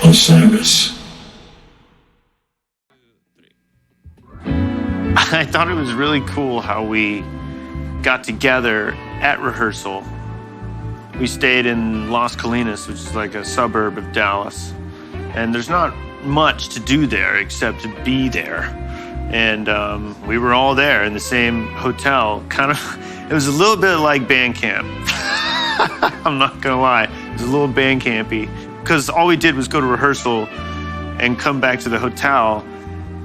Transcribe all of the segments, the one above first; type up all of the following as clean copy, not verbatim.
Osiris. I thought it was really cool how we got together at rehearsal. We stayed in Las Colinas, which is like a suburb of Dallas. And there's not much to do there except to be there. And we were all there in the same hotel. It was a little bit like band camp. I'm not gonna lie, it was a little band campy. Because all we did was go to rehearsal and come back to the hotel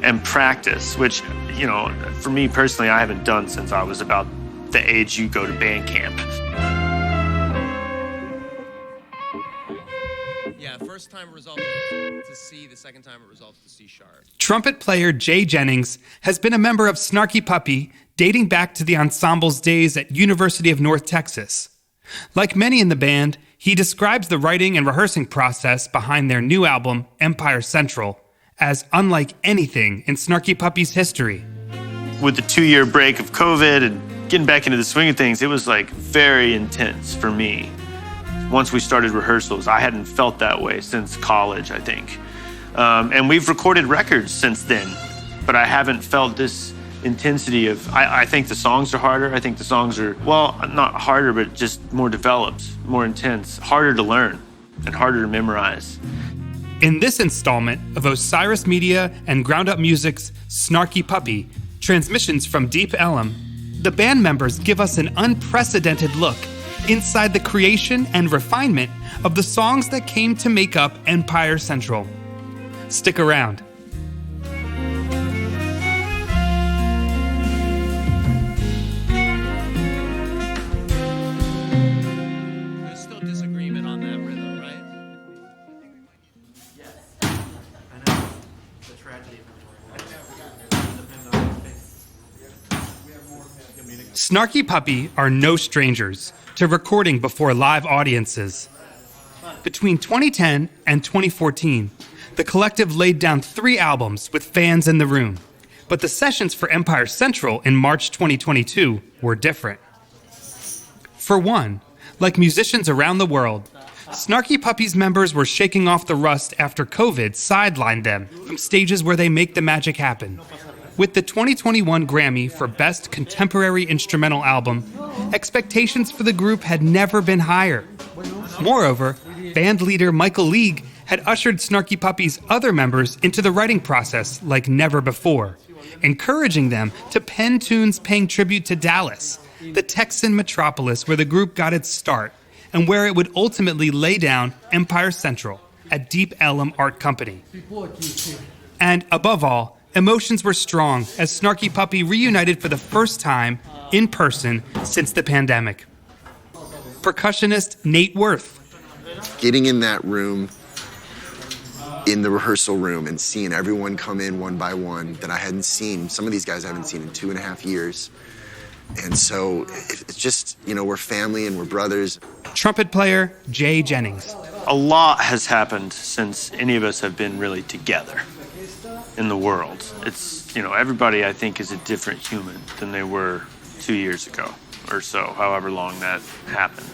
and practice, which, you know, for me personally, I haven't done since I was about the age you go to band camp. Yeah, first time it resolved to C, the second time it resolved to C sharp. Trumpet player Jay Jennings has been a member of Snarky Puppy dating back to the ensemble's days at University of North Texas. Like many in the band, he describes the writing and rehearsing process behind their new album, Empire Central, as unlike anything in Snarky Puppy's history. With the 2-year break of COVID and getting back into the swing of things, it was like very intense for me. Once we started rehearsals, I hadn't felt that way since college, I think. And we've recorded records since then, but I haven't felt this intensity of, I think the songs are harder. I think the songs are, well, not harder, but just more developed, more intense, harder to learn and harder to memorize. In this installment of Osiris Media and Ground Up Music's Snarky Puppy, Transmissions from Deep Ellum, the band members give us an unprecedented look inside the creation and refinement of the songs that came to make up Empire Central. Stick around. There's still disagreement on that rhythm, right? Yes. I know. It's a tragedy. Snarky Puppy are no strangers to recording before live audiences. Between 2010 and 2014, the collective laid down 3 albums with fans in the room, but the sessions for Empire Central in March 2022 were different. For one, like musicians around the world, Snarky Puppy's members were shaking off the rust after COVID sidelined them from stages where they make the magic happen. With the 2021 Grammy for Best Contemporary Instrumental Album, expectations for the group had never been higher. Moreover, band leader Michael League had ushered Snarky Puppy's other members into the writing process like never before, encouraging them to pen tunes paying tribute to Dallas, the Texan metropolis where the group got its start and where it would ultimately lay down Empire Central, a Deep Ellum art company. And above all, emotions were strong as Snarky Puppy reunited for the first time in person since the pandemic. Percussionist Nate Worth. Getting in that room, in the rehearsal room, and seeing everyone come in one by one that I hadn't seen, some of these guys I haven't seen in 2.5 years. And so it's just, you know, we're family and we're brothers. Trumpet player Jay Jennings. A lot has happened since any of us have been really together in the world. It's, you know, everybody I think is a different human than they were 2 years ago or so, however long that happened.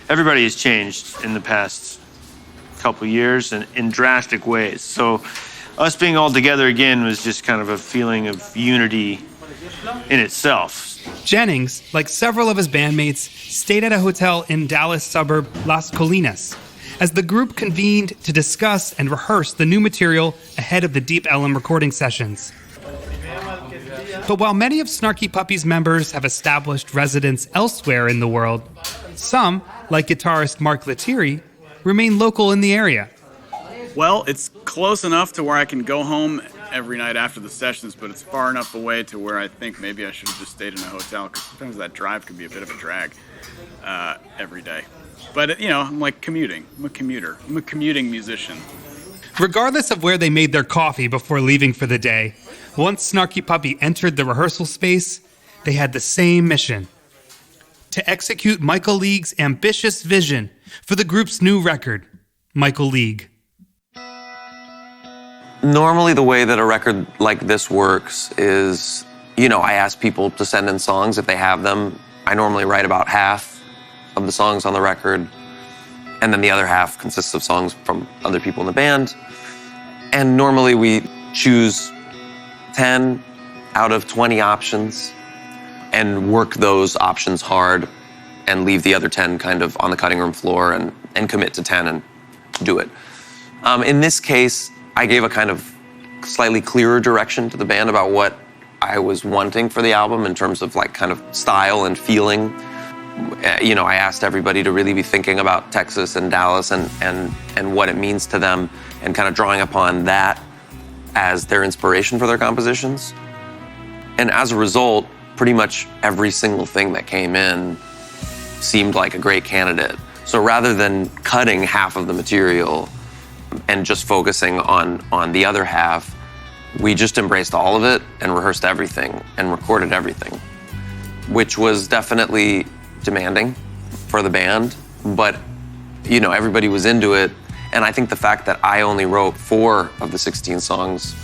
Everybody has changed in the past couple years and in drastic ways. So us being all together again was just kind of a feeling of unity in itself. Jennings, like several of his bandmates, stayed at a hotel in Dallas suburb Las Colinas as the group convened to discuss and rehearse the new material ahead of the Deep Ellum recording sessions. But while many of Snarky Puppy's members have established residence elsewhere in the world, some, like guitarist Mark Lettieri, remain local in the area. Well, it's close enough to where I can go home every night after the sessions, but it's far enough away to where I think maybe I should have just stayed in a hotel, because sometimes that drive can be a bit of a drag every day. But, you know, I'm like commuting. I'm a commuter. I'm a commuting musician. Regardless of where they made their coffee before leaving for the day, once Snarky Puppy entered the rehearsal space, they had the same mission: to execute Michael League's ambitious vision for the group's new record, Michael League. Normally the way that a record like this works is, you know, I ask people to send in songs if they have them. I normally write about half of the songs on the record, and then the other half consists of songs from other people in the band. And normally we choose 10 out of 20 options and work those options hard and leave the other 10 kind of on the cutting room floor and commit to 10 and do it. In this case, I gave a kind of slightly clearer direction to the band about what I was wanting for the album in terms of like kind of style and feeling. You know, I asked everybody to really be thinking about Texas and Dallas and what it means to them and kind of drawing upon that as their inspiration for their compositions. And as a result, pretty much every single thing that came in seemed like a great candidate. So rather than cutting half of the material and just focusing on the other half, we just embraced all of it and rehearsed everything and recorded everything, which was definitely demanding for the band, but you know, everybody was into it. And I think the fact that I only wrote 4 of the 16 songs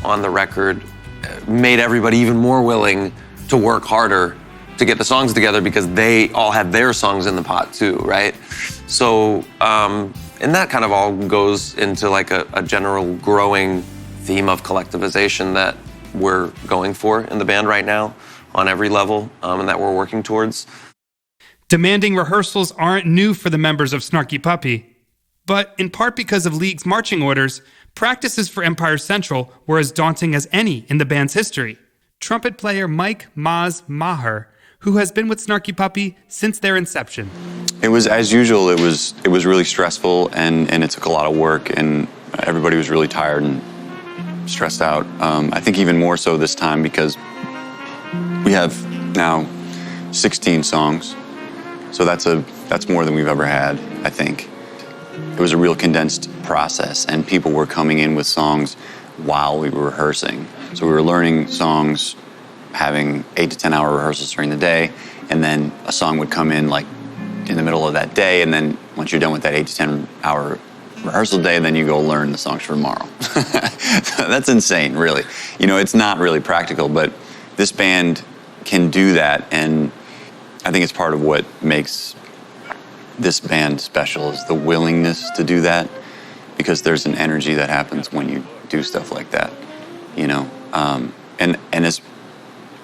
on the record made everybody even more willing to work harder to get the songs together because they all had their songs in the pot too, right? So, and that kind of all goes into like a general growing theme of collectivization that we're going for in the band right now on every level, and that we're working towards. Demanding rehearsals aren't new for the members of Snarky Puppy, but in part because of League's marching orders, practices for Empire Central were as daunting as any in the band's history. Trumpet player Mike Maz Maher, who has been with Snarky Puppy since their inception. It was, as usual, it was really stressful and it took a lot of work and everybody was really tired and stressed out. I think even more so this time because we have now 16 songs. So that's more than we've ever had, I think. It was a real condensed process and people were coming in with songs while we were rehearsing. So we were learning songs, having 8 to 10 hour rehearsals during the day, and then a song would come in like in the middle of that day, and then once you're done with that 8 to 10 hour rehearsal day, then you go learn the songs for tomorrow. That's insane, really. You know, it's not really practical, but this band can do that, and I think it's part of what makes this band special is the willingness to do that, because there's an energy that happens when you do stuff like that, you know? And it's,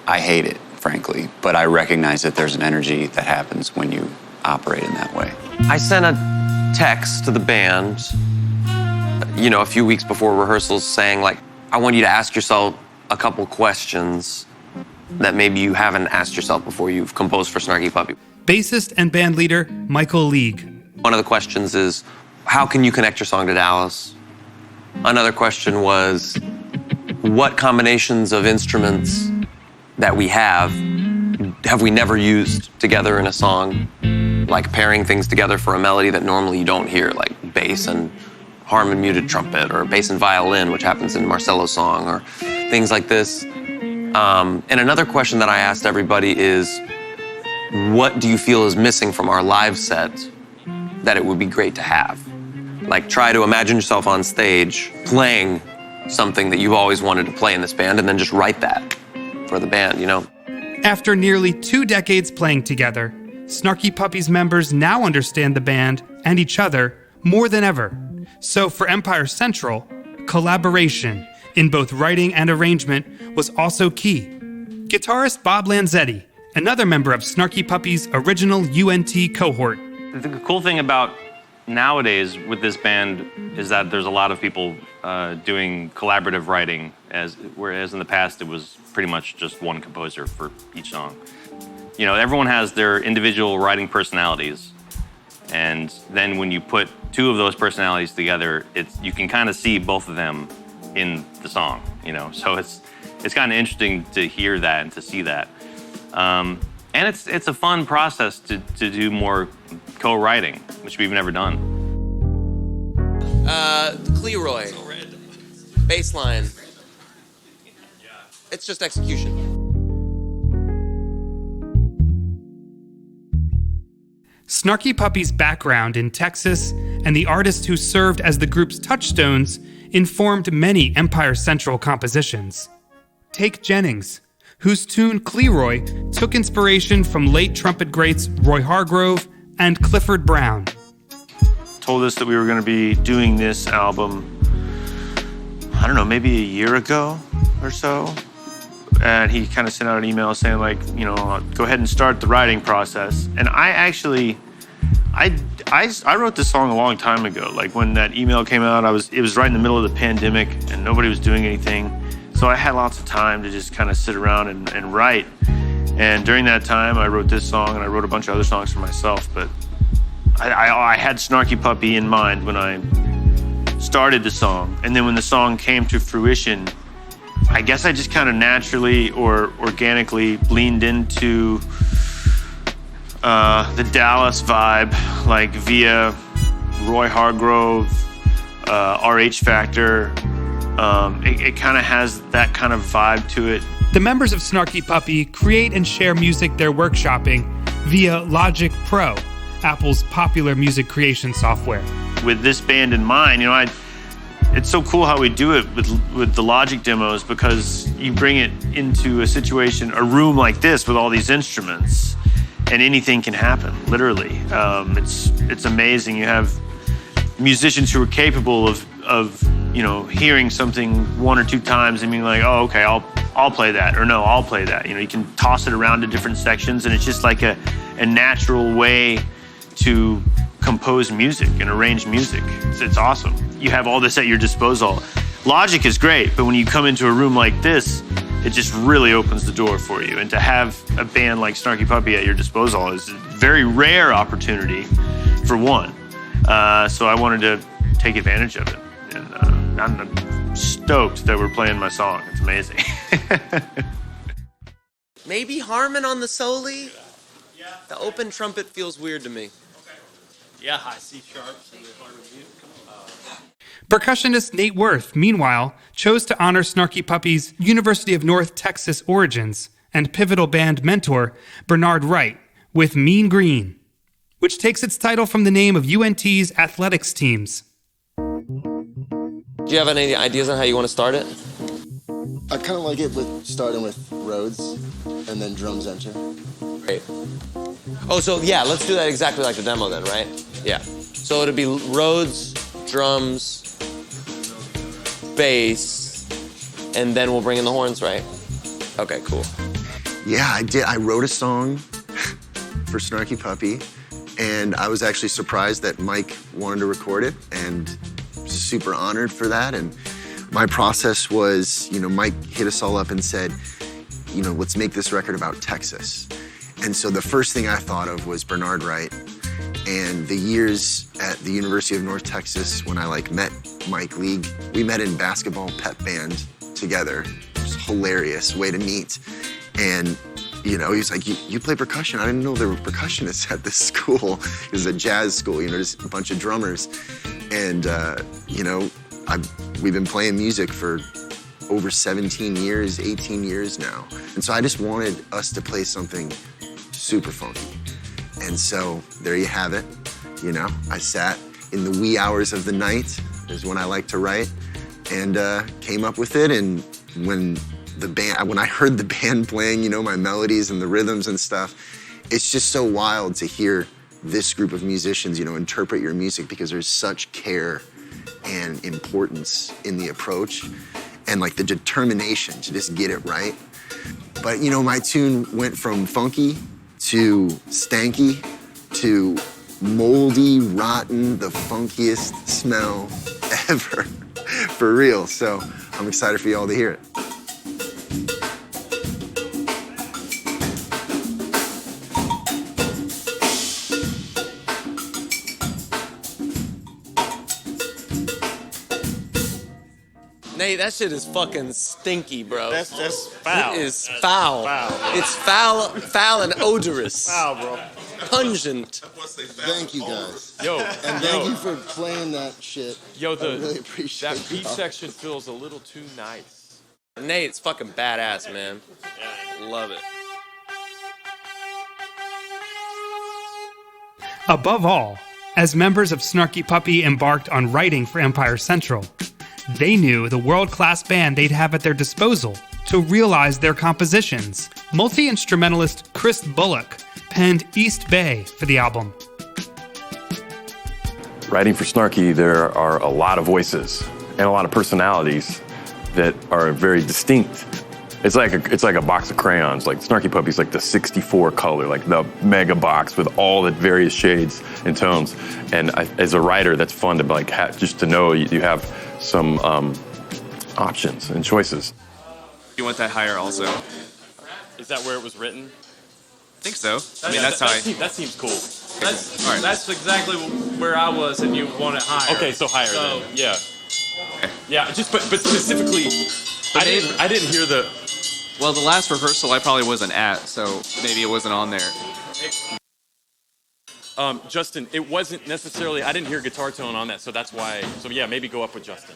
I hate it, frankly, but I recognize that there's an energy that happens when you operate in that way. I sent a text to the band, you know, a few weeks before rehearsals saying like, I want you to ask yourself a couple questions that maybe you haven't asked yourself before you've composed for Snarky Puppy. Bassist and bandleader Michael League. One of the questions is, how can you connect your song to Dallas? Another question was, what combinations of instruments that we have we never used together in a song? Like pairing things together for a melody that normally you don't hear, like bass and harmon muted trumpet, or bass and violin, which happens in Marcelo's song, or things like this. And another question that I asked everybody is, what do you feel is missing from our live set that it would be great to have? Like, try to imagine yourself on stage playing something that you've always wanted to play in this band, and then just write that for the band, you know? After nearly 2 decades playing together, Snarky Puppy's members now understand the band and each other more than ever. So for Empire Central, collaboration in both writing and arrangement was also key. Guitarist Bob Lanzetti, another member of Snarky Puppy's original UNT cohort. The cool thing about nowadays with this band is that there's a lot of people doing collaborative writing, whereas in the past it was pretty much just one composer for each song. You know, everyone has their individual writing personalities, and then when you put 2 of those personalities together, you can kind of see both of them in the song, you know? So it's kind of interesting to hear that and to see that. And it's a fun process to do more co-writing, which we've never done. Cleroy, bass line. It's just execution. Snarky Puppy's background in Texas and the artists who served as the group's touchstones informed many Empire Central compositions. Take Jennings, whose tune Cleroy took inspiration from late trumpet greats Roy Hargrove and Clifford Brown. told us that we were going to be doing this album, I don't know, maybe a year ago or so. And he kind of sent out an email saying, like, you know, go ahead and start the writing process. And I actually, I wrote this song a long time ago. Like, when that email came out, it was right in the middle of the pandemic and nobody was doing anything. So I had lots of time to just kind of sit around and write. And during that time, I wrote this song and I wrote a bunch of other songs for myself. But I had Snarky Puppy in mind when I started the song. And then when the song came to fruition, I guess I just kind of naturally or organically leaned into the Dallas vibe, like via Roy Hargrove, RH Factor. It kind of has that kind of vibe to it. The members of Snarky Puppy create and share music they're workshopping via Logic Pro, Apple's popular music creation software. With this band in mind, you know, it's so cool how we do it with the Logic demos, because you bring it into a situation, a room like this with all these instruments, and anything can happen, literally. It's amazing. You have musicians who are capable of you know, hearing something one or two times and being like, oh, okay, I'll play that, or no, I'll play that. You know, you can toss it around to different sections, and it's just like a natural way to compose music and arrange music. It's awesome. You have all this at your disposal. Logic is great, but when you come into a room like this, it just really opens the door for you. And to have a band like Snarky Puppy at your disposal is a very rare opportunity, for one. So I wanted to take advantage of it. And I'm stoked that we're playing my song. It's amazing. Maybe Harmon on the soli? Yeah. The open trumpet feels weird to me. Yeah, high C sharp. Percussionist Nate Worth, meanwhile, chose to honor Snarky Puppy's University of North Texas origins and pivotal band mentor, Bernard Wright, with Mean Green, which takes its title from the name of UNT's athletics teams. Do you have any ideas on how you want to start it? I kind of like it with starting with Rhodes and then drums enter. Great. Oh, so yeah, let's do that exactly like the demo then, right? Yeah. So it'd be Rhodes, drums, bass, and then we'll bring in the horns, right? Okay, cool. Yeah, I did. I wrote a song for Snarky Puppy, and I was actually surprised that Mike wanted to record it, and super honored for that. And my process was, you know, Mike hit us all up and said, you know, let's make this record about Texas. And so the first thing I thought of was Bernard Wright, and the years at the University of North Texas when I met Mike League. We met in basketball pep band together. It was a hilarious way to meet. And you know, he was like, you play percussion? I didn't know there were percussionists at this school. It was a jazz school, you know, just a bunch of drummers. And, you know, we've been playing music for over 17 years, 18 years now. And so I just wanted us to play something super funky. And so there you have it. You know, I sat in the wee hours of the night, is when I like to write, and came up with it. And when I heard the band playing, you know, my melodies and the rhythms and stuff, it's just so wild to hear this group of musicians, you know, interpret your music, because there's such care and importance in the approach and like the determination to just get it right. But, you know, my tune went from funky to stanky to moldy, rotten, the funkiest smell ever, for real. So I'm excited for y'all to hear it. Nate, that shit is fucking stinky, bro. That's foul. It is foul. It's foul and odorous. Foul, bro. Pungent. Thank you, guys. Yo, And thank you for playing that shit. yo, I really appreciate that beat y'all. section feels a little too nice. Nate, it's fucking badass, man. Love it. Above all, as members of Snarky Puppy embarked on writing for Empire Central, they knew the world-class band they'd have at their disposal to realize their compositions. Multi-instrumentalist Chris Bullock penned East Bay for the album. Writing for Snarky, there are a lot of voices and a lot of personalities that are very distinct. It's like a box of crayons. Like Snarky Puppy's like the 64 color, like the mega box with all the various shades and tones. And as a writer, that's fun to like just to know you have some options and choices. You want that higher also? Is that where it was written? I think so. I mean, that's how that seems cool. That's exactly where I was, and you want it higher. Okay, so higher So- then. Yeah. Yeah, just but specifically, I didn't hear the. Well, the last rehearsal I probably wasn't at, so maybe it wasn't on there. Justin, it wasn't necessarily. I didn't hear guitar tone on that, so that's why. So yeah, maybe go up with Justin.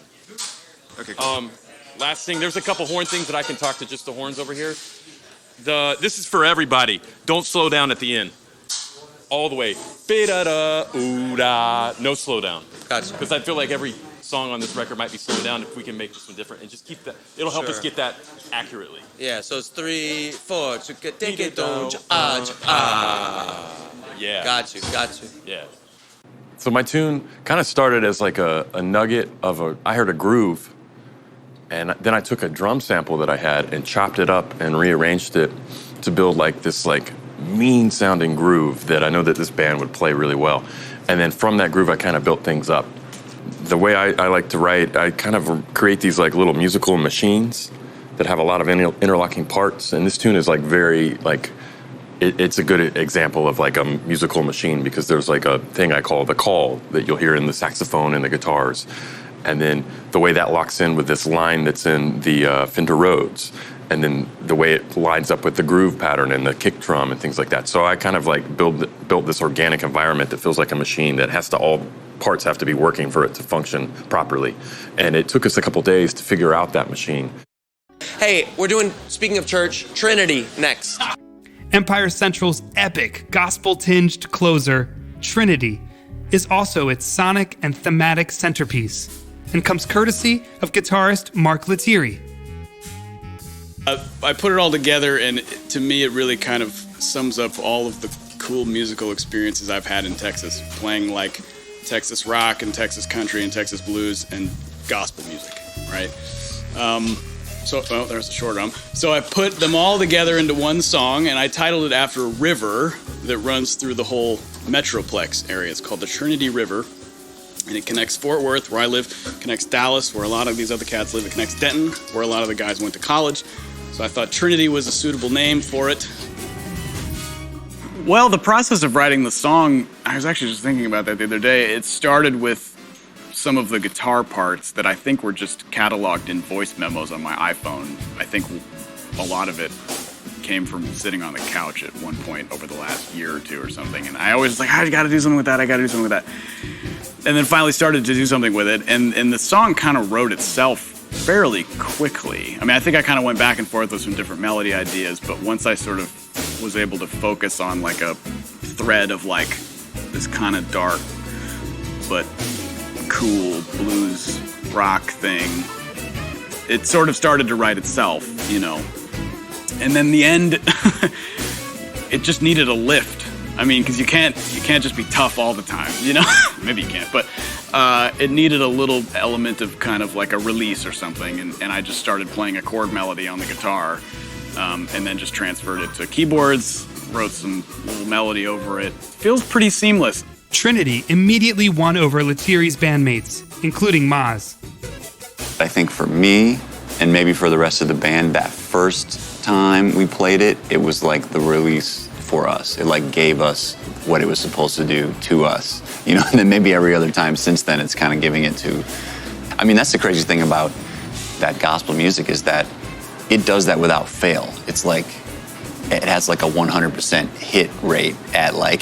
Okay. Cool. Last thing, there's a couple horn things that I can talk to just the horns over here. This is for everybody. Don't slow down at the end. All the way. Be-da-da, ooh-da. No slow down. Gotcha. Because I feel like every song on this record might be slowed down if we can make this one different and just keep that. It'll help us get that accurately. Yeah, so it's 3, 4. Yeah. Got you. Yeah. So my tune kind of started as like a nugget of I heard a groove, and then I took a drum sample that I had and chopped it up and rearranged it to build like this like mean sounding groove that I know that this band would play really well. And then from that groove, I kind of built things up. The way I like to write, I kind of create these like little musical machines that have a lot of interlocking parts. And this tune is like very like, it's a good example of like a musical machine because there's like a thing I call the call that you'll hear in the saxophone and the guitars. And then the way that locks in with this line that's in the Fender Rhodes. And then the way it lines up with the groove pattern and the kick drum and things like that. So I kind of like built this organic environment that feels like a machine that has to all parts have to be working for it to function properly. And it took us a couple days to figure out that machine. Hey, we're doing, speaking of church, Trinity next. Empire Central's epic gospel-tinged closer, Trinity, is also its sonic and thematic centerpiece and comes courtesy of guitarist Mark Lettieri. I put it all together, and to me, it really kind of sums up all of the cool musical experiences I've had in Texas, playing like Texas rock and Texas country and Texas blues and gospel music, right? There's a short arm. So I put them all together into one song, and I titled it after a river that runs through the whole Metroplex area. It's called the Trinity River, and it connects Fort Worth, where I live, connects Dallas, where a lot of these other cats live, it connects Denton, where a lot of the guys went to college. So I thought Trinity was a suitable name for it. Well, the process of writing the song, I was actually just thinking about that the other day. It started with some of the guitar parts that I think were just cataloged in voice memos on my iPhone. I think a lot of it came from sitting on the couch at one point over the last year or two or something. And I always was like, I gotta do something with that, And then finally started to do something with it. And the song kind of wrote itself fairly quickly. I mean, I think I kind of went back and forth with some different melody ideas, but once I sort of was able to focus on like a thread of like this kind of dark but cool blues rock thing, it sort of started to write itself, you know. And then the end, it just needed a lift. I mean, because you can't just be tough all the time, you know? Maybe you can't, but it needed a little element of kind of like a release or something, and I just started playing a chord melody on the guitar, and then just transferred it to keyboards, wrote some little melody over it. Feels pretty seamless. Trinity immediately won over Lettieri's bandmates, including Maz. I think for me, and maybe for the rest of the band, that first time we played it, it was like the release for us. It like gave us what it was supposed to do to us, you know. And then maybe every other time since then, it's kind of giving it to. I mean, that's the crazy thing about that gospel music is that it does that without fail. It's like it has like a 100% hit rate at like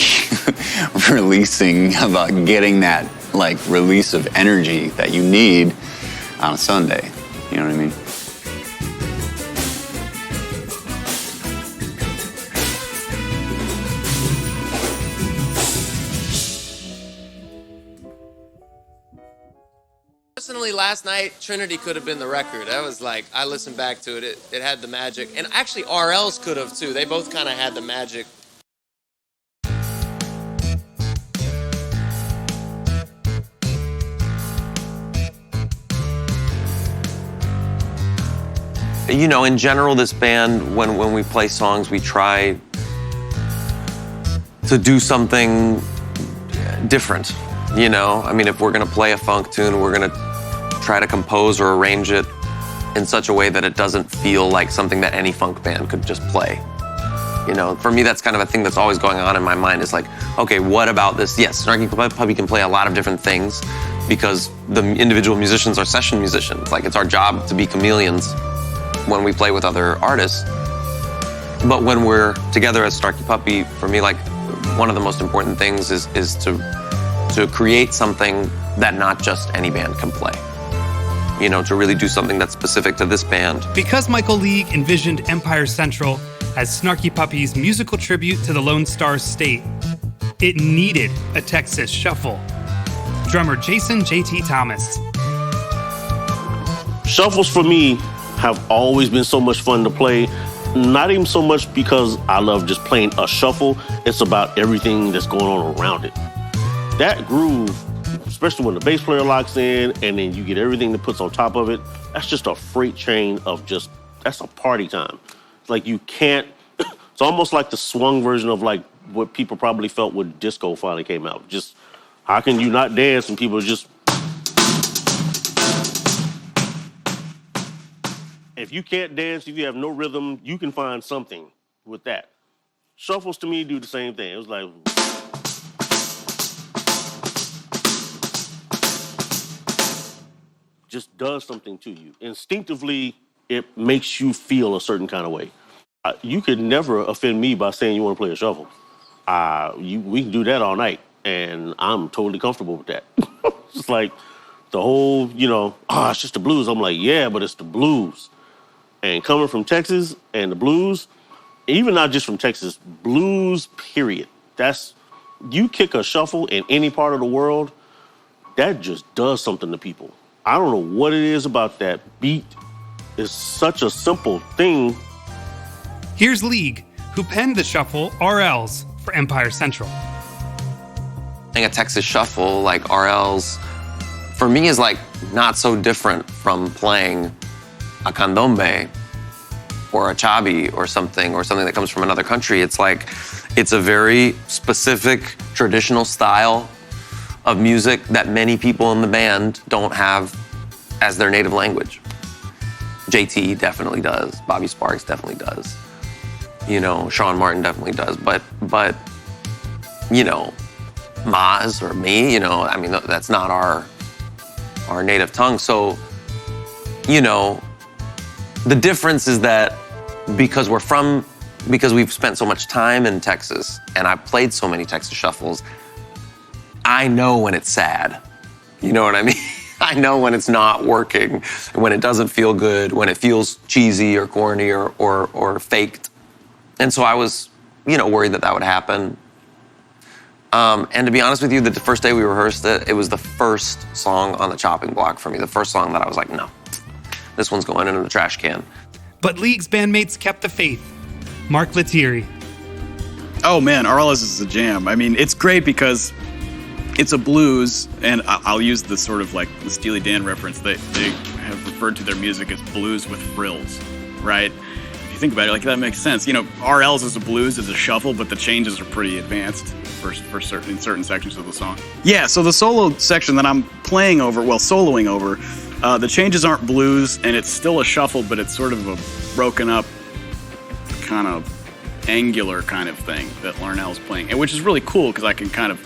releasing, about getting that like release of energy that you need on a Sunday. You know what I mean? Personally, last night, Trinity could have been the record. I was like, I listened back to it. It had the magic. And actually, RL's could have, too. They both kind of had the magic. You know, in general, this band, when we play songs, we try to do something different, you know? I mean, if we're gonna play a funk tune, we're gonna try to compose or arrange it in such a way that it doesn't feel like something that any funk band could just play. You know, for me, that's kind of a thing that's always going on in my mind is like, okay, what about this? Yes, Snarky Puppy can play a lot of different things because the individual musicians are session musicians. Like, it's our job to be chameleons when we play with other artists. But when we're together as Snarky Puppy, for me, like, one of the most important things is to create something that not just any band can play. You know, to really do something that's specific to this band. Because Michael League envisioned Empire Central as Snarky Puppy's musical tribute to the Lone Star State, it needed a Texas shuffle. Drummer Jason JT Thomas. Shuffles for me have always been so much fun to play. Not even so much because I love just playing a shuffle. It's about everything that's going on around it. That groove, especially when the bass player locks in and then you get everything that puts on top of it, that's just a freight train of just, that's a party time. It's like you can't, it's almost like the swung version of like what people probably felt when disco finally came out. Just, how can you not dance and people just, if you can't dance, if you have no rhythm, you can find something with that. Shuffles to me do the same thing. It was like, just does something to you. Instinctively, it makes you feel a certain kind of way. You could never offend me by saying you want to play a shuffle. We can do that all night, and I'm totally comfortable with that. It's like the whole, you know, it's just the blues. I'm like, yeah, but it's the blues. And coming from Texas and the blues, even not just from Texas, blues, period. That's, you kick a shuffle in any part of the world, that just does something to people. I don't know what it is about that beat. It's such a simple thing. Here's League, who penned the shuffle RLs for Empire Central. Playing a Texas shuffle like RLs, for me, is like not so different from playing a candombe or a chabi or something that comes from another country. It's like, it's a very specific traditional style of music that many people in the band don't have as their native language. JT definitely does. Bobby Sparks definitely does. You know, Sean Martin definitely does. But you know, Maz or me, you know, I mean, that's not our native tongue. So, you know, the difference is that because we've spent so much time in Texas and I've played so many Texas shuffles, I know when it's sad. You know what I mean? I know when it's not working, when it doesn't feel good, when it feels cheesy or corny or faked. And so I was, you know, worried that would happen. And to be honest with you, the first day we rehearsed it, it was the first song on the chopping block for me. The first song that I was like, no, this one's going into the trash can. But League's bandmates kept the faith. Mark Lettieri. Oh man, RLS is a jam. I mean, it's great because it's a blues, and I'll use the sort of like the Steely Dan reference. They have referred to their music as blues with frills, right? If you think about it, like that makes sense. You know, RLs is a blues, is a shuffle, but the changes are pretty advanced for certain sections of the song. Yeah, so the solo section that I'm playing over, well, soloing over, the changes aren't blues, and it's still a shuffle, but it's sort of a broken up kind of angular kind of thing that Larnell's playing, and which is really cool because I can kind of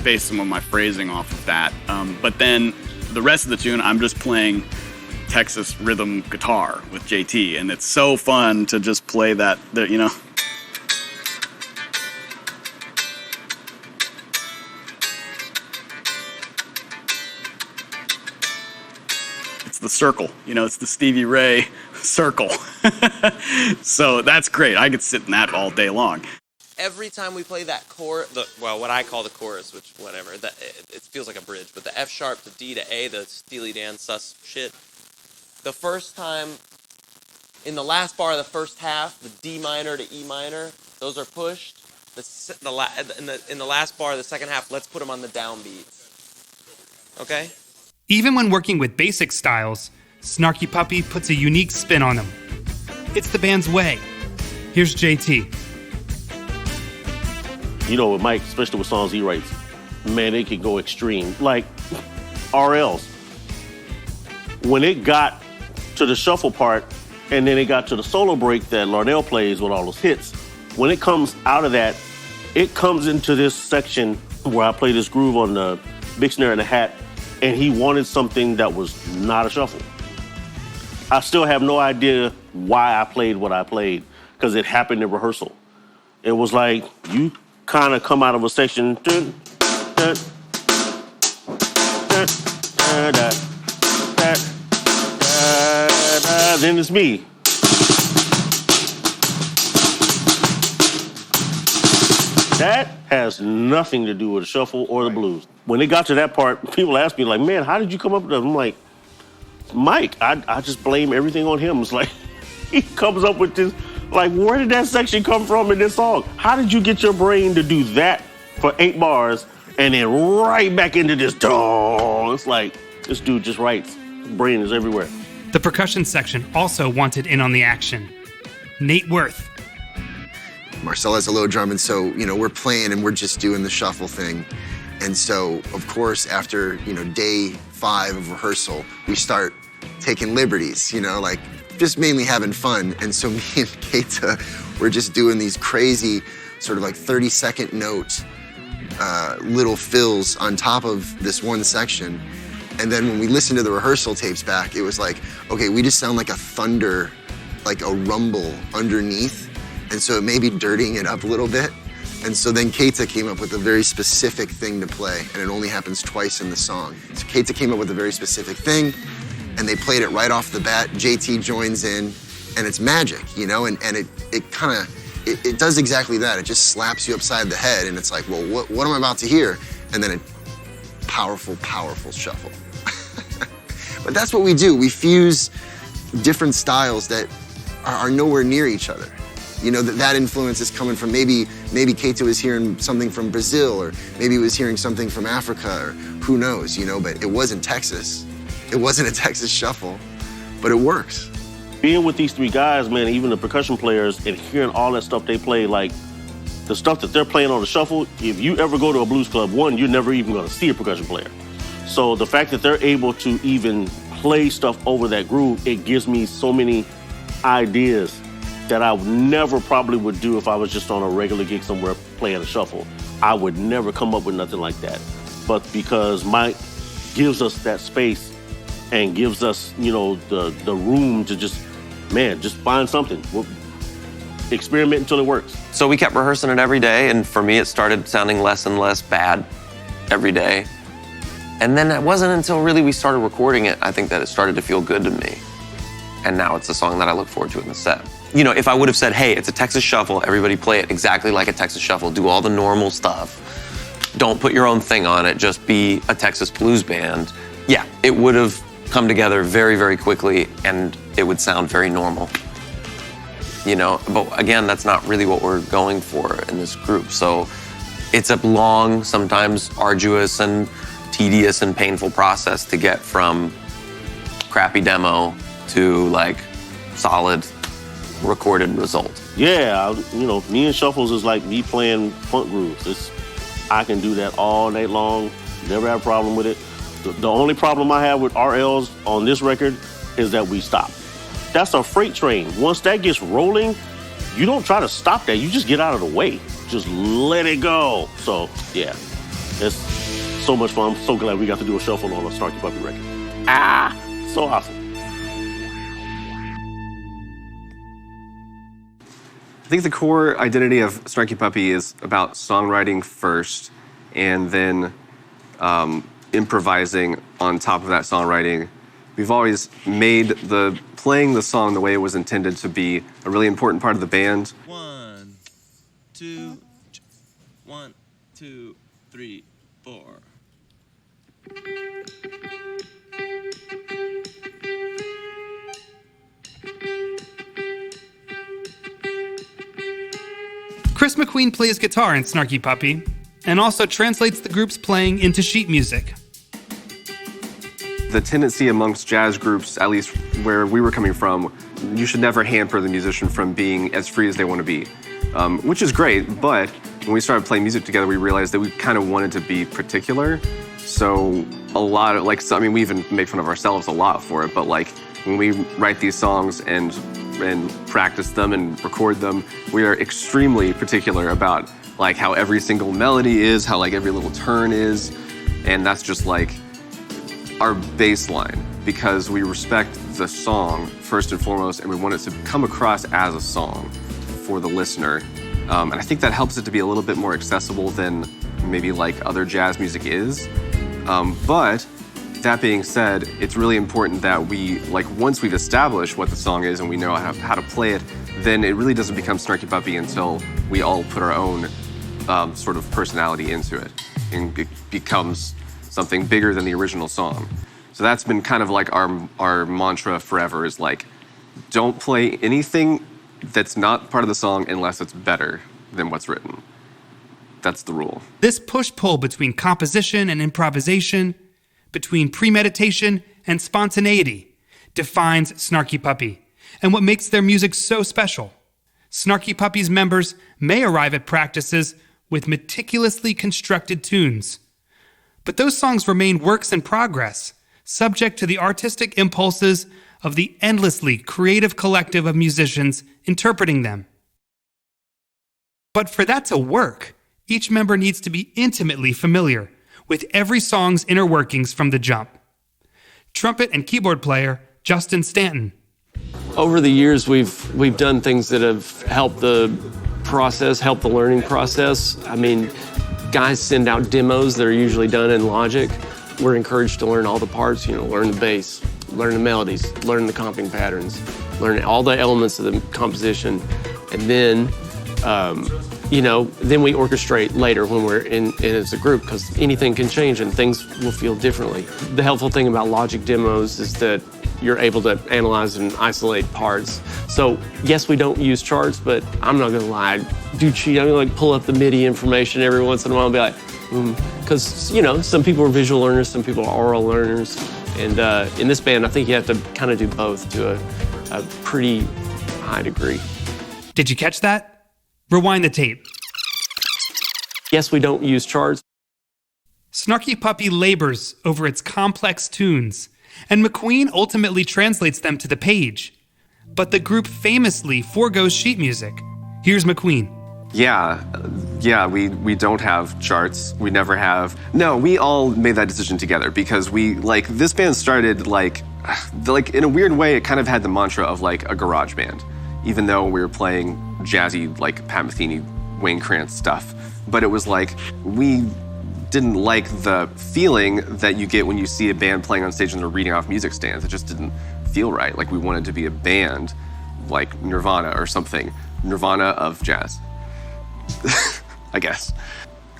base some of my phrasing off of that. But then the rest of the tune, I'm just playing Texas rhythm guitar with JT, and it's so fun to just play that, you know. It's the circle, you know, it's the Stevie Ray circle. So that's great. I could sit in that all day long. Every time we play that chorus, well, what I call the chorus, which whatever, it feels like a bridge, but the F sharp to D to A, the Steely Dan sus shit. The first time, in the last bar of the first half, the D minor to E minor, those are pushed. In the last bar of the second half, let's put them on the downbeats. Okay? Even when working with basic styles, Snarky Puppy puts a unique spin on them. It's the band's way. Here's JT. You know, with Mike, especially with songs he writes, man, it can go extreme. Like RL's. When it got to the shuffle part, and then it got to the solo break that Larnell plays with all those hits, when it comes out of that, it comes into this section where I play this groove on the big snare and the hat, and he wanted something that was not a shuffle. I still have no idea why I played what I played, because it happened in rehearsal. It was like, you kind of come out of a section, then it's me. That has nothing to do with the shuffle or the blues. When it got to that part, people ask me, like, man, how did you come up with that? I'm like, Mike, I just blame everything on him. It's like, he comes up with this, like, where did that section come from in this song? How did you get your brain to do that for 8 bars and then right back into this, it's like, this dude just writes. His brain is everywhere. The percussion section also wanted in on the action. Nate Worth. Marcel has a low drum, and so, you know, we're playing and we're just doing the shuffle thing. And so, of course, after, you know, day 5 of rehearsal, we start taking liberties, you know, like just mainly having fun. And so me and Keita were just doing these crazy sort of like 30-second note little fills on top of this one section. And then when we listened to the rehearsal tapes back, it was like, okay, we just sound like a thunder, like a rumble underneath. And so it may be dirtying it up a little bit. And so then Keita came up with a very specific thing to play, and it only happens twice in the song. So Keita came up with a very specific thing, and they played it right off the bat. JT joins in, and it's magic, you know? And it kind of, it does exactly that. It just slaps you upside the head, and it's like, well, what am I about to hear? And then a powerful, powerful shuffle. But that's what we do. We fuse different styles that are nowhere near each other. You know, that influence is coming from maybe Keita was hearing something from Brazil, or maybe he was hearing something from Africa, or who knows, you know, but it wasn't Texas. It wasn't a Texas shuffle, but it works. Being with these 3 guys, man, even the percussion players, and hearing all that stuff they play, like the stuff that they're playing on the shuffle, if you ever go to a blues club, one, you're never even gonna see a percussion player. So the fact that they're able to even play stuff over that groove, it gives me so many ideas that I never probably would do if I was just on a regular gig somewhere playing a shuffle. I would never come up with nothing like that. But because Mike gives us that space and gives us, you know, the room to just find something. We'll experiment until it works. So we kept rehearsing it every day, and for me it started sounding less and less bad every day. And then it wasn't until really we started recording it, I think, that it started to feel good to me. And now it's a song that I look forward to in the set. You know, if I would have said, hey, it's a Texas shuffle, everybody play it exactly like a Texas shuffle, do all the normal stuff, don't put your own thing on it, just be a Texas blues band, yeah, it would have come together very, very quickly, and it would sound very normal. You know, but again, that's not really what we're going for in this group. So it's a long, sometimes arduous and tedious and painful process to get from crappy demo to like solid recorded result. Yeah, you know, me and shuffles is like me playing funk grooves. I can do that all night long, never have a problem with it. The only problem I have with RLs on this record is that we stop. That's a freight train. Once that gets rolling, you don't try to stop that. You just get out of the way. Just let it go. So, yeah, it's so much fun. I'm so glad we got to do a shuffle on a Snarky Puppy record. So awesome. I think the core identity of Snarky Puppy is about songwriting first, and then improvising on top of that songwriting. We've always made playing the song the way it was intended to be a really important part of the band. 1, 2, 1, 2, 3, 4. Chris McQueen plays guitar in Snarky Puppy and also translates the group's playing into sheet music. the tendency amongst jazz groups, at least where we were coming from, you should never hamper the musician from being as free as they want to be, which is great. But when we started playing music together, we realized that we kind of wanted to be particular. So a lot of, like, I mean, we even make fun of ourselves a lot for it, but like when we write these songs and practice them and record them, we are extremely particular about like how every single melody is, how like every little turn is, and that's just like our baseline, because we respect the song first and foremost, and we want it to come across as a song for the listener. And I think that helps it to be a little bit more accessible than maybe like other jazz music is. But that being said, it's really important that we, like, once we've established what the song is and we know how to play it, then it really doesn't become Snarky Puppy until we all put our own sort of personality into it, and it becomes something bigger than the original song. So that's been kind of like our mantra forever, is like, don't play anything that's not part of the song unless it's better than what's written. That's the rule. This push-pull between composition and improvisation, between premeditation and spontaneity, defines Snarky Puppy, and what makes their music so special. Snarky Puppy's members may arrive at practices with meticulously constructed tunes, but those songs remain works in progress, subject to the artistic impulses of the endlessly creative collective of musicians interpreting them. But for that to work, each member needs to be intimately familiar with every song's inner workings from the jump. Trumpet and keyboard player Justin Stanton. Over the years, we've done things that have helped the process, helped the learning process. I mean, guys send out demos that are usually done in Logic. We're encouraged to learn all the parts, learn the bass, learn the melodies, learn the comping patterns, learn all the elements of the composition, and then then we orchestrate later when we're in as a group, because anything can change and things will feel differently. The helpful thing about Logic demos is that you're able to analyze and isolate parts. So yes, we don't use charts, but I'm not gonna lie, I do cheat. I'm gonna like pull up the MIDI information every once in a while and be like, because some people are visual learners, some people are oral learners, and in this band, I think you have to kind of do both to a pretty high degree. Did you catch that? Rewind the tape. Yes, we don't use charts. Snarky Puppy labors over its complex tunes, and McQueen ultimately translates them to the page. But the group famously forgoes sheet music. Here's McQueen. Yeah, we don't have charts. We never have. No, we all made that decision together because this band started like in a weird way, it kind of had the mantra of like a garage band, even though we were playing jazzy, like Pat Metheny, Wayne Krantz stuff. But it was like, we didn't like the feeling that you get when you see a band playing on stage and they're reading off music stands. It just didn't feel right. Like, we wanted to be a band like Nirvana or something. Nirvana of jazz, I guess.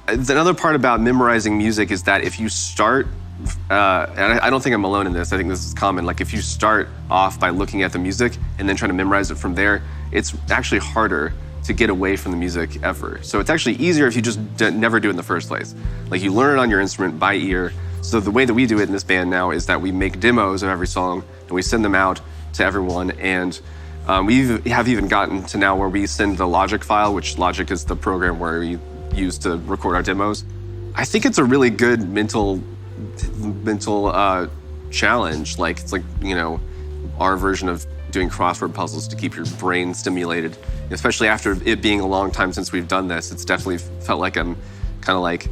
Another part about memorizing music is that if you start, and I don't think I'm alone in this, I think this is common, like if you start off by looking at the music and then trying to memorize it from there, it's actually harder to get away from the music ever. So it's actually easier if you just never do it in the first place. Like, you learn it on your instrument by ear. So the way that we do it in this band now is that we make demos of every song and we send them out to everyone. And we have even gotten to now where we send the Logic file, which Logic is the program where we use to record our demos. I think it's a really good mental challenge. Like, it's like, our version of doing crossword puzzles to keep your brain stimulated, especially after it being a long time since we've done this. It's definitely felt like I'm kind of like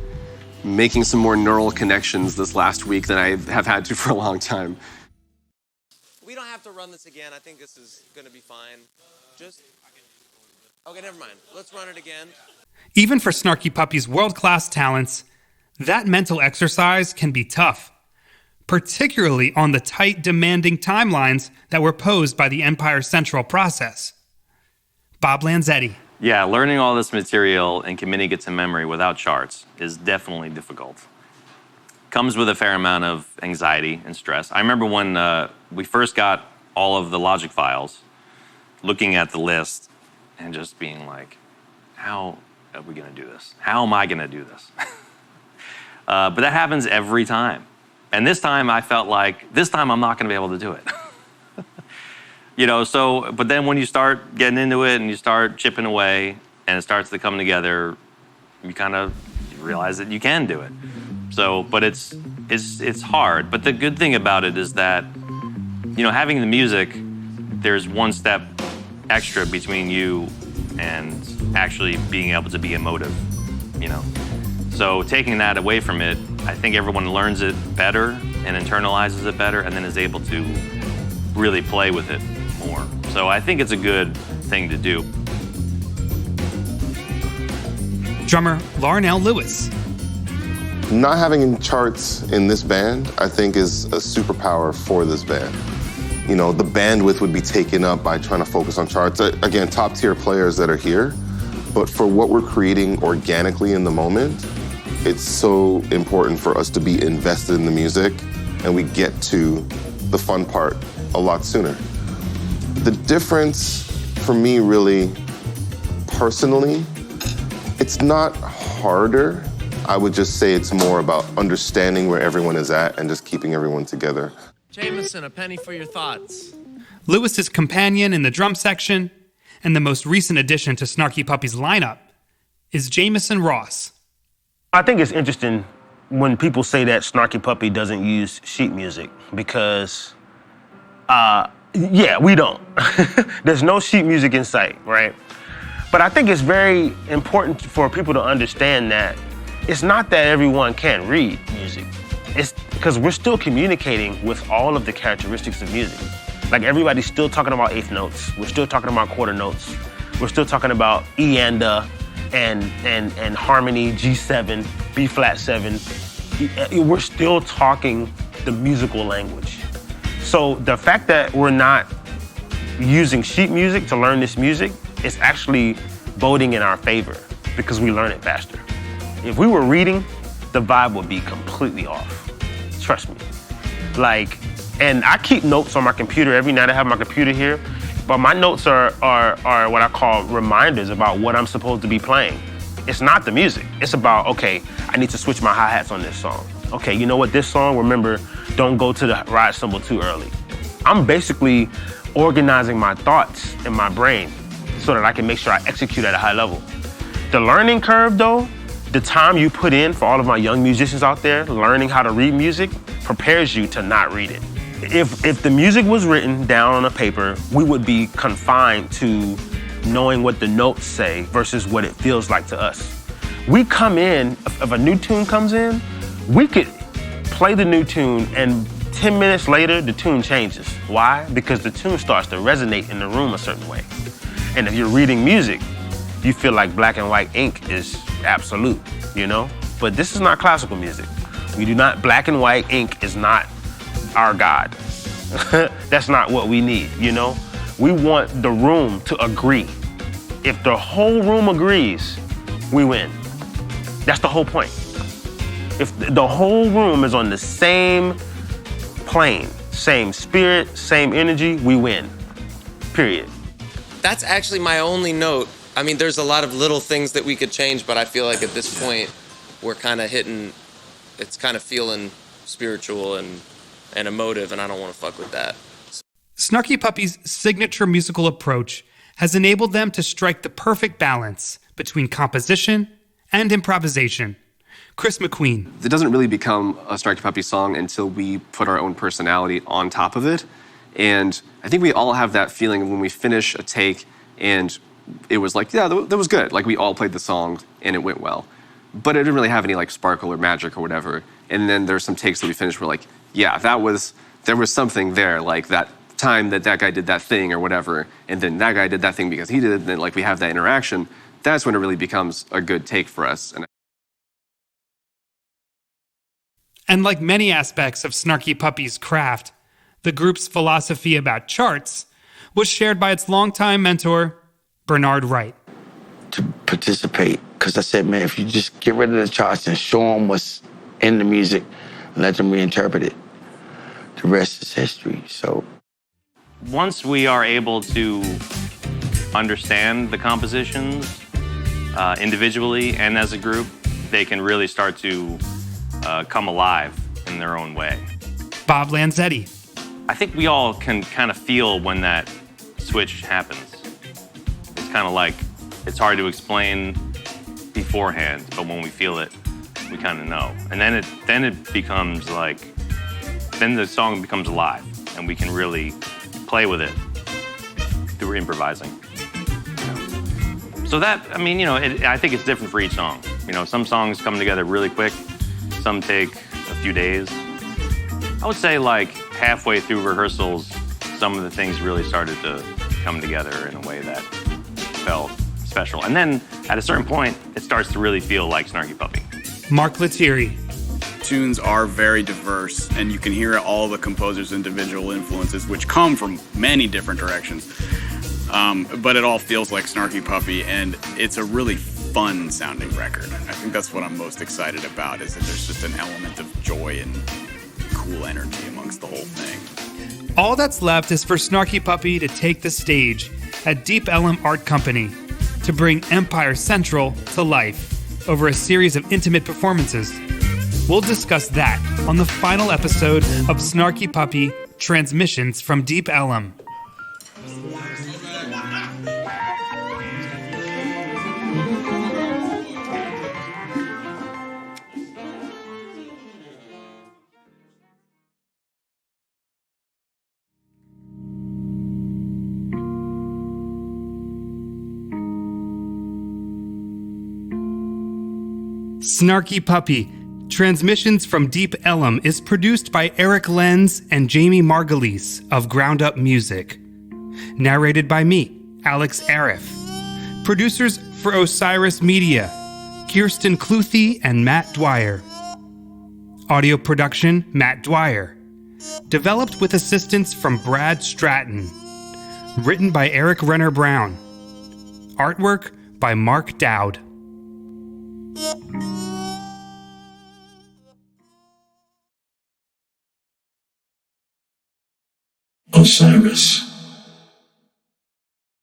making some more neural connections this last week than I have had to for a long time. We don't have to run this again. I think this is going to be fine. Okay, never mind. Let's run it again. Even for Snarky Puppy's world-class talents, that mental exercise can be tough, particularly on the tight, demanding timelines that were posed by the Empire Central process. Bob Lanzetti. Yeah, learning all this material and committing it to memory without charts is definitely difficult. Comes with a fair amount of anxiety and stress. I remember when we first got all of the Logic files, looking at the list and just being like, how are we gonna do this? How am I gonna do this? But that happens every time. And this time I felt like, this time I'm not going to be able to do it. So, but then when you start getting into it and you start chipping away and it starts to come together, you kind of realize that you can do it. So, but it's hard. But the good thing about it is that, having the music, there's one step extra between you and actually being able to be emotive, So taking that away from it, I think everyone learns it better and internalizes it better and then is able to really play with it more. So I think it's a good thing to do. Drummer Larnell Lewis. Not having charts in this band, I think, is a superpower for this band. The bandwidth would be taken up by trying to focus on charts. Again, top tier players that are here, but for what we're creating organically in the moment, it's so important for us to be invested in the music and we get to the fun part a lot sooner. The difference for me really, personally, it's not harder. I would just say it's more about understanding where everyone is at and just keeping everyone together. Jameson, a penny for your thoughts. Lewis's companion in the drum section, and the most recent addition to Snarky Puppy's lineup, is Jamison Ross. I think it's interesting when people say that Snarky Puppy doesn't use sheet music because, we don't. There's no sheet music in sight, right? But I think it's very important for people to understand that it's not that everyone can't read music. It's because we're still communicating with all of the characteristics of music. Like everybody's still talking about eighth notes. We're still talking about quarter notes. We're still talking about E and harmony, G7, B flat 7. We're still talking the musical language. So the fact that we're not using sheet music to learn this music is actually boding in our favor because we learn it faster. If we were reading, the vibe would be completely off. Trust me. And I keep notes on my computer every night. I have my computer here, but my notes are what I call reminders about what I'm supposed to be playing. It's not the music. It's about, okay, I need to switch my hi-hats on this song. Okay, you know what, this song, remember, don't go to the ride cymbal too early. I'm basically organizing my thoughts in my brain so that I can make sure I execute at a high level. The learning curve, though, the time you put in for all of my young musicians out there learning how to read music prepares you to not read it. If the music was written down on a paper, we would be confined to knowing what the notes say versus what it feels like to us. We come in, if a new tune comes in, we could play the new tune and 10 minutes later, the tune changes. Why? Because the tune starts to resonate in the room a certain way. And if you're reading music, you feel like black and white ink is absolute, But this is not classical music. We do not, black and white ink is not our God. That's not what we need, We want the room to agree. If the whole room agrees, we win. That's the whole point. If the whole room is on the same plane, same spirit, same energy, we win. Period. That's actually my only note. I mean, there's a lot of little things that we could change, but I feel like at this point, we're kind of hitting, it's kind of feeling spiritual and emotive, and I don't want to fuck with that. Snarky Puppy's signature musical approach has enabled them to strike the perfect balance between composition and improvisation. Chris McQueen. It doesn't really become a Snarky Puppy song until we put our own personality on top of it. And I think we all have that feeling when we finish a take and it was like, yeah, that was good. Like we all played the song and it went well. But it didn't really have any like sparkle or magic or whatever. And then there's some takes that we finished where like, yeah, there was something there, like that time that guy did that thing or whatever, and then that guy did that thing because he did it, and then like we have that interaction. That's when it really becomes a good take for us. And like many aspects of Snarky Puppy's craft, the group's philosophy about charts was shared by its longtime mentor, Bernard Wright. To participate, because I said, man, if you just get rid of the charts and show them what's in the music and let them reinterpret it, the rest is history. So once we are able to understand the compositions individually and as a group, they can really start to come alive in their own way. Bob Lanzetti. I think we all can kind of feel when that switch happens. It's kind of like, it's hard to explain beforehand, but when we feel it, we kind of know. And then it becomes like, then the song becomes alive, and we can really play with it through improvising. So that, I mean, I think it's different for each song. Some songs come together really quick, some take a few days. I would say like halfway through rehearsals, some of the things really started to come together in a way that felt special. And then at a certain point, it starts to really feel like Snarky Puppy. Mark Lettieri. Tunes are very diverse, and you can hear all the composer's individual influences, which come from many different directions. But it all feels like Snarky Puppy, and it's a really fun sounding record. I think that's what I'm most excited about, is that there's just an element of joy and cool energy amongst the whole thing. All that's left is for Snarky Puppy to take the stage at Deep Ellum Art Company to bring Empire Central to life over a series of intimate performances. We'll discuss that on the final episode of Snarky Puppy Transmissions from Deep Ellum. Snarky Puppy Transmissions from Deep Ellum is produced by Eric Lenz and Jamie Margulies of Ground Up Music. Narrated by me, Alex Arif. Producers for Osiris Media, Kirsten Cluthy and Matt Dwyer. Audio production, Matt Dwyer. Developed with assistance from Brad Stratton. Written by Eric Renner Brown. Artwork by Mark Dowd. Osiris.